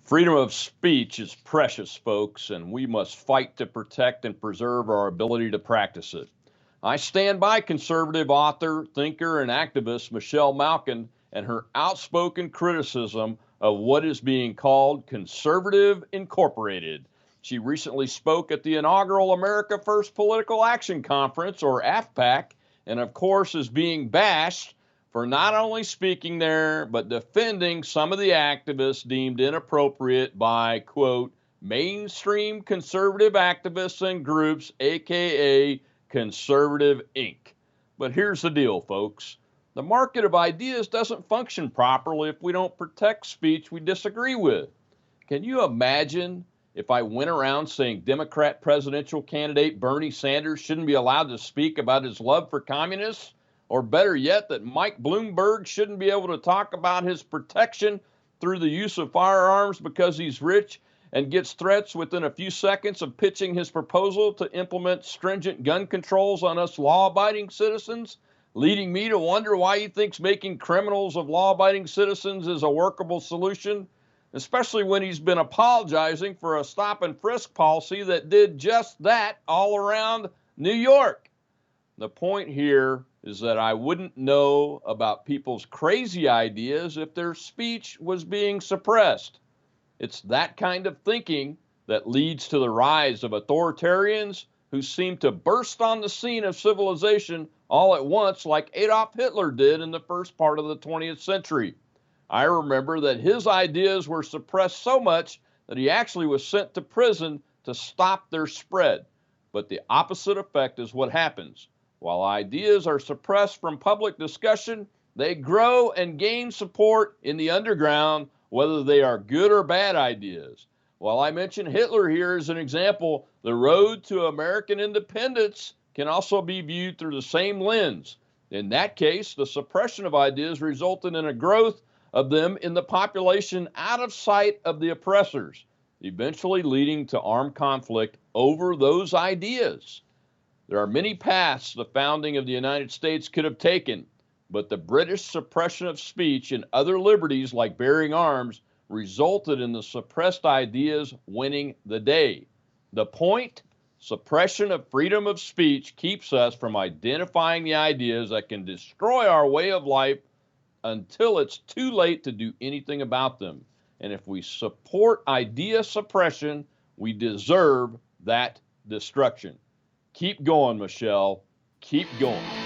Freedom of speech is precious, folks, and we must fight to protect and preserve our ability to practice it. I stand by conservative author, thinker, and activist Michelle Malkin and her outspoken criticism of what is being called Conservative Incorporated. She recently spoke at the inaugural America First Political Action Conference, or AFPAC, and of course is being bashed for not only speaking there, but defending some of the activists deemed inappropriate by, quote, mainstream conservative activists and groups, aka Conservative Inc. But here's the deal, folks. The market of ideas doesn't function properly if we don't protect speech we disagree with. Can you imagine if I went around saying Democrat presidential candidate Bernie Sanders shouldn't be allowed to speak about his love for communists? Or better yet, that Mike Bloomberg shouldn't be able to talk about his protection through the use of firearms because he's rich and gets threats within a few seconds of pitching his proposal to implement stringent gun controls on us law-abiding citizens, leading me to wonder why he thinks making criminals of law-abiding citizens is a workable solution, especially when he's been apologizing for a stop and frisk policy that did just that all around New York. The point here is that I wouldn't know about people's crazy ideas if their speech was being suppressed. It's that kind of thinking that leads to the rise of authoritarians who seem to burst on the scene of civilization all at once, like Adolph Hitler did in the first part of the 20th century. I remember that his ideas were suppressed so much that he actually was sent to prison to stop their spread. But the opposite effect is what happens. While ideas are suppressed from public discussion, they grow and gain support in the underground, whether they are good or bad ideas. While I mention Hitler here as an example, the road to American independence can also be viewed through the same lens. In that case, the suppression of ideas resulted in a growth of them in the population out of sight of the oppressors, eventually leading to armed conflict over those ideas. There are many paths the founding of the United States could have taken, but the British suppression of speech and other liberties like bearing arms resulted in the suppressed ideas winning the day. The point? Suppression of freedom of speech keeps us from identifying the ideas that can destroy our way of life until it's too late to do anything about them. And if we support idea suppression, we deserve that destruction. Keep going, Michelle. Keep going.